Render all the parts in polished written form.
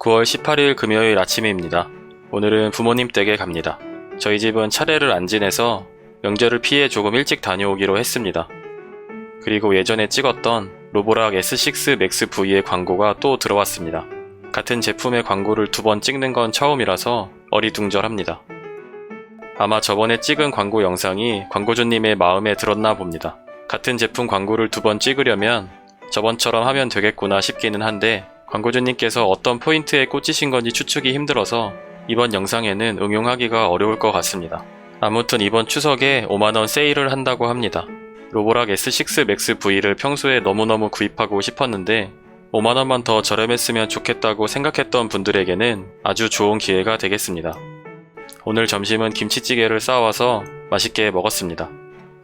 9월 18일 금요일 아침입니다. 오늘은 부모님 댁에 갑니다. 저희 집은 차례를 안 지내서 명절을 피해 조금 일찍 다녀오기로 했습니다. 그리고 예전에 찍었던 로보락 S6 맥스 V의 광고가 또 들어왔습니다. 같은 제품의 광고를 2번 찍는 건 처음이라서 어리둥절합니다. 아마 저번에 찍은 광고 영상이 광고주님의 마음에 들었나 봅니다. 같은 제품 광고를 2번 찍으려면 저번처럼 하면 되겠구나 싶기는 한데 광고주님께서 어떤 포인트에 꽂히신 건지 추측이 힘들어서 이번 영상에는 응용하기가 어려울 것 같습니다. 아무튼 이번 추석에 5만원 세일을 한다고 합니다. 로보락 S6 맥스 V를 평소에 너무너무 구입하고 싶었는데 5만원만 더 저렴했으면 좋겠다고 생각했던 분들에게는 아주 좋은 기회가 되겠습니다. 오늘 점심은 김치찌개를 싸와서 맛있게 먹었습니다.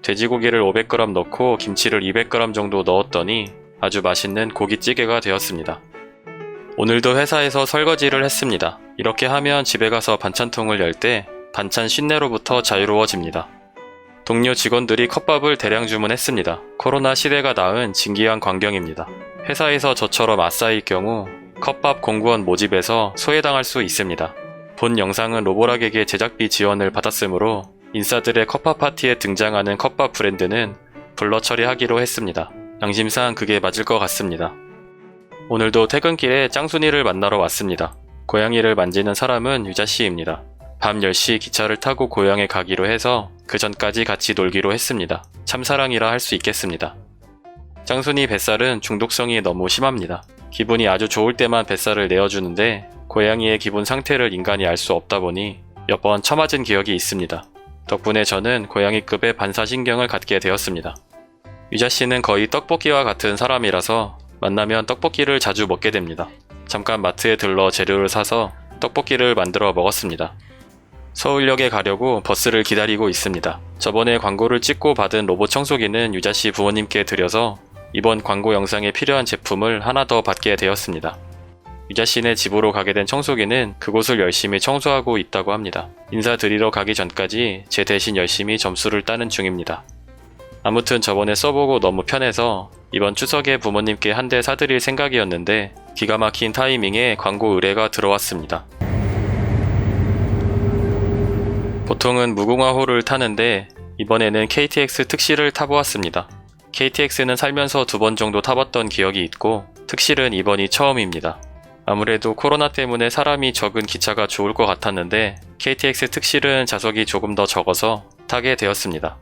돼지고기를 500g 넣고 김치를 200g 정도 넣었더니 아주 맛있는 고기찌개가 되었습니다. 오늘도 회사에서 설거지를 했습니다. 이렇게 하면 집에 가서 반찬통을 열 때 반찬 쉰내로부터 자유로워집니다. 동료 직원들이 컵밥을 대량 주문했습니다. 코로나 시대가 낳은 진기한 광경입니다. 회사에서 저처럼 아싸일 경우 컵밥 공구원 모집에서 소외당할 수 있습니다. 본 영상은 로보락에게 제작비 지원을 받았으므로 인싸들의 컵밥 파티에 등장하는 컵밥 브랜드는 블러 처리하기로 했습니다. 양심상 그게 맞을 것 같습니다. 오늘도 퇴근길에 짱순이를 만나러 왔습니다. 고양이를 만지는 사람은 유자씨입니다. 밤 10시 기차를 타고 고향에 가기로 해서 그 전까지 같이 놀기로 했습니다. 참사랑이라 할 수 있겠습니다. 짱순이 뱃살은 중독성이 너무 심합니다. 기분이 아주 좋을 때만 뱃살을 내어주는데 고양이의 기분 상태를 인간이 알 수 없다 보니 몇 번 처맞은 기억이 있습니다. 덕분에 저는 고양이급의 반사신경을 갖게 되었습니다. 유자씨는 거의 떡볶이와 같은 사람이라서 만나면 떡볶이를 자주 먹게 됩니다. 잠깐 마트에 들러 재료를 사서 떡볶이를 만들어 먹었습니다. 서울역에 가려고 버스를 기다리고 있습니다. 저번에 광고를 찍고 받은 로봇 청소기는 유자씨 부모님께 드려서 이번 광고 영상에 필요한 제품을 하나 더 받게 되었습니다. 유자씨네 집으로 가게 된 청소기는 그곳을 열심히 청소하고 있다고 합니다. 인사드리러 가기 전까지 제 대신 열심히 점수를 따는 중입니다. 아무튼 저번에 써보고 너무 편해서 이번 추석에 부모님께 한 대 사드릴 생각이었는데 기가 막힌 타이밍에 광고 의뢰가 들어왔습니다. 보통은 무궁화호를 타는데 이번에는 KTX 특실을 타보았습니다. KTX는 살면서 2번 정도 타봤던 기억이 있고 특실은 이번이 처음입니다. 아무래도 코로나 때문에 사람이 적은 기차가 좋을 것 같았는데 KTX 특실은 좌석이 조금 더 적어서 타게 되었습니다.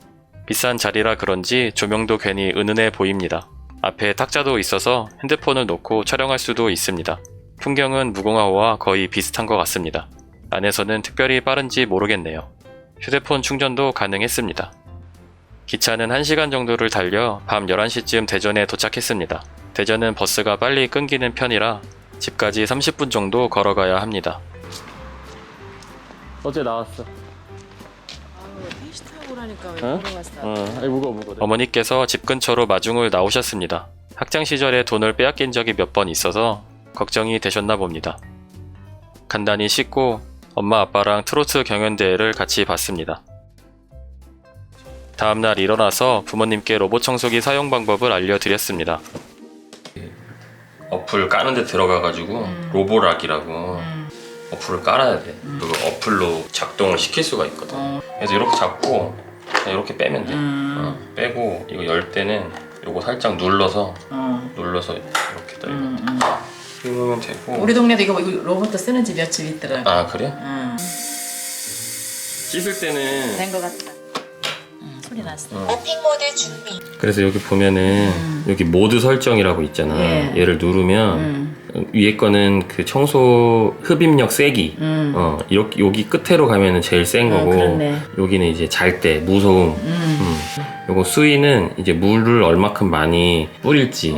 비싼 자리라 그런지 조명도 괜히 은은해 보입니다. 앞에 탁자도 있어서 핸드폰을 놓고 촬영할 수도 있습니다. 풍경은 무궁화호와 거의 비슷한 것 같습니다. 안에서는 특별히 빠른지 모르겠네요. 휴대폰 충전도 가능했습니다. 기차는 1시간 정도를 달려 밤 11시쯤 대전에 도착했습니다. 대전은 버스가 빨리 끊기는 편이라 집까지 30분 정도 걸어가야 합니다. 어제 나왔어. 하니까 왜 걸어갔어? 무거워. 어머니께서 집 근처로 마중을 나오셨습니다. 학창시절에 돈을 빼앗긴 적이 몇 번 있어서 걱정이 되셨나 봅니다. 간단히 씻고 엄마 아빠랑 트로트 경연대회를 같이 봤습니다. 다음날 일어나서 부모님께 로봇 청소기 사용 방법을 알려드렸습니다. 어플 까는데 들어가가지고 로보락이라고 어플을 깔아야 돼. 그 어플로 작동을 시킬 수가 있거든. 그래서 이렇게 잡고 그냥 이렇게 빼면 돼. 빼고 이거 열 때는 요거 살짝 눌러서 이렇게 다 이러면 되고. 우리 동네도 이거 로봇 쓰는 집 몇 집 있더라고. 아 그래? 씻을 때는 된 거 같다. 소리 났어. 오핑 모드 준비. 그래서 여기 보면은 여기 모드 설정이라고 있잖아. 예. 얘를 누르면 위에 거는 그 청소 흡입력 세기. 이렇게 여기 끝으로 가면은 제일 센 거고 그렇네. 여기는 이제 잘 때 무소음. 요거 수위는 이제 물을 얼마큼 많이 뿌릴지.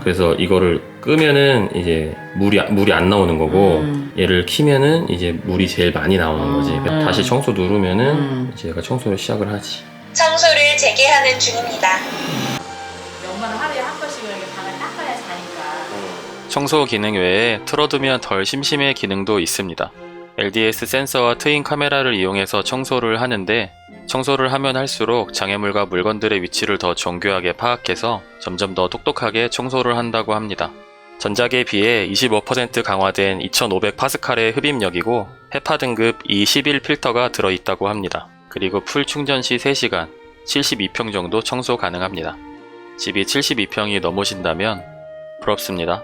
그래서 이거를 끄면은 이제 물이 안 나오는 거고 얘를 키면은 이제 물이 제일 많이 나오는 거지. 다시 청소 누르면은 이제 얘가 청소를 시작을 하지. 청소를 재개하는 중입니다. 엄마는 하루에 한 번씩 이렇게 방을 닦아야 자니까. 청소 기능 외에 틀어두면 덜 심심해 기능도 있습니다. LDS 센서와 트윈 카메라를 이용해서 청소를 하는데 청소를 하면 할수록 장애물과 물건들의 위치를 더 정교하게 파악해서 점점 더 똑똑하게 청소를 한다고 합니다. 전작에 비해 25% 강화된 2500파스칼의 흡입력이고 헤파 등급 E11 필터가 들어있다고 합니다. 그리고 풀 충전 시 3시간, 72평 정도 청소 가능합니다. 집이 72평이 넘으신다면 부럽습니다.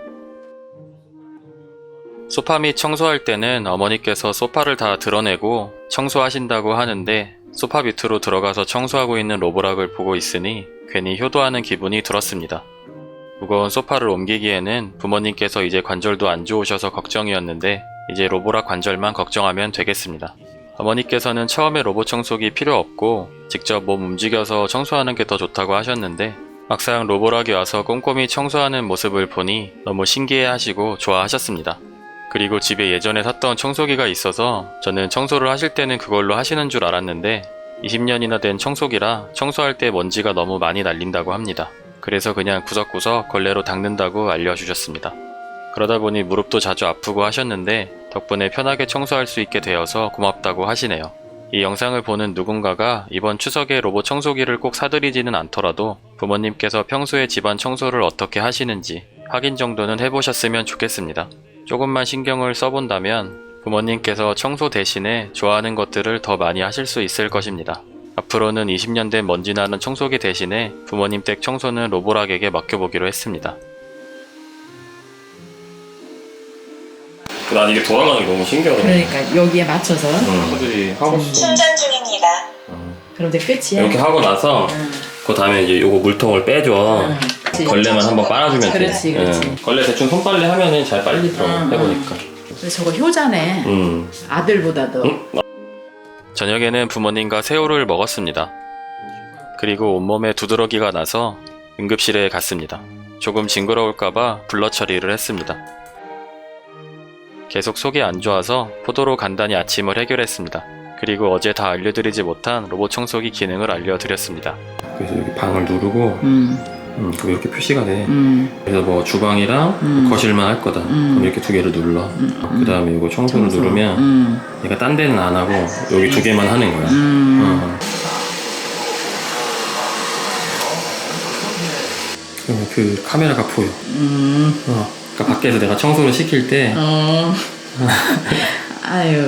소파 및 청소할 때는 어머니께서 소파를 다 드러내고 청소하신다고 하는데 소파 밑으로 들어가서 청소하고 있는 로보락을 보고 있으니 괜히 효도하는 기분이 들었습니다. 무거운 소파를 옮기기에는 부모님께서 이제 관절도 안 좋으셔서 걱정이었는데 이제 로보락 관절만 걱정하면 되겠습니다. 어머니께서는 처음에 로봇 청소기 필요 없고 직접 몸 움직여서 청소하는 게 더 좋다고 하셨는데 막상 로보락이 와서 꼼꼼히 청소하는 모습을 보니 너무 신기해 하시고 좋아하셨습니다. 그리고 집에 예전에 샀던 청소기가 있어서 저는 청소를 하실 때는 그걸로 하시는 줄 알았는데 20년이나 된 청소기라 청소할 때 먼지가 너무 많이 날린다고 합니다. 그래서 그냥 구석구석 걸레로 닦는다고 알려주셨습니다. 그러다 보니 무릎도 자주 아프고 하셨는데 덕분에 편하게 청소할 수 있게 되어서 고맙다고 하시네요. 이 영상을 보는 누군가가 이번 추석에 로봇 청소기를 꼭 사드리지는 않더라도 부모님께서 평소에 집안 청소를 어떻게 하시는지 확인 정도는 해보셨으면 좋겠습니다. 조금만 신경을 써본다면 부모님께서 청소 대신에 좋아하는 것들을 더 많이 하실 수 있을 것입니다. 앞으로는 20년 된 먼지 나는 청소기 대신에 부모님 댁 청소는 로보락에게 맡겨보기로 했습니다. 난 이게 돌아가는 게 너무 신기하다. 그러니까 여기에 맞춰서. 사람들이 하고 싶어. 충전 중입니다. 그럼 이제 끝이야. 이렇게 하고 나서 그 다음에 이제 요거 물통을 빼줘. 걸레만 한번 빨아주면 돼. 그렇지, 그렇지. 걸레 대충 손빨래 하면은 잘 빨리더라고. 해보니까. 근데 저거 효자네. 아들보다도. 저녁에는 부모님과 새우를 먹었습니다. 그리고 온몸에 두드러기가 나서 응급실에 갔습니다. 조금 징그러울까봐 블러 처리를 했습니다. 계속 속이 안 좋아서 포도로 간단히 아침을 해결했습니다. 그리고 어제 다 알려드리지 못한 로봇 청소기 기능을 알려드렸습니다. 그래서 여기 방을 누르고 그럼 이렇게 표시가 돼. 그래서 뭐 주방이랑 거실만 할 거다. 그럼 이렇게 두 개를 눌러. 그 다음에 이거 청소를 누르면 얘가 딴 데는 안 하고 여기 두 개만 하는 거야. 그러면 그 카메라가 보여. 그러니까 밖에서 내가 청소를 시킬 때 아유.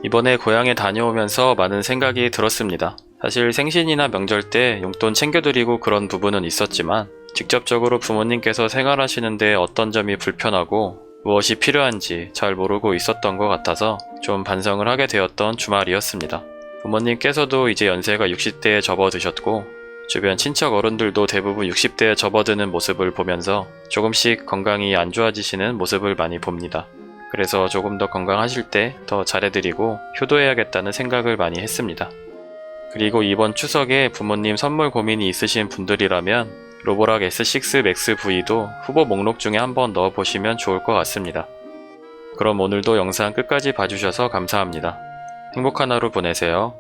이번에 고향에 다녀오면서 많은 생각이 들었습니다. 사실 생신이나 명절 때 용돈 챙겨드리고 그런 부분은 있었지만 직접적으로 부모님께서 생활하시는데 어떤 점이 불편하고 무엇이 필요한지 잘 모르고 있었던 것 같아서 좀 반성을 하게 되었던 주말이었습니다. 부모님께서도 이제 연세가 60대에 접어드셨고 주변 친척 어른들도 대부분 60대에 접어드는 모습을 보면서 조금씩 건강이 안 좋아지시는 모습을 많이 봅니다. 그래서 조금 더 건강하실 때 더 잘해드리고 효도해야겠다는 생각을 많이 했습니다. 그리고 이번 추석에 부모님 선물 고민이 있으신 분들이라면 로보락 S6 맥스 V도 후보 목록 중에 한번 넣어보시면 좋을 것 같습니다. 그럼 오늘도 영상 끝까지 봐주셔서 감사합니다. 행복한 하루 보내세요.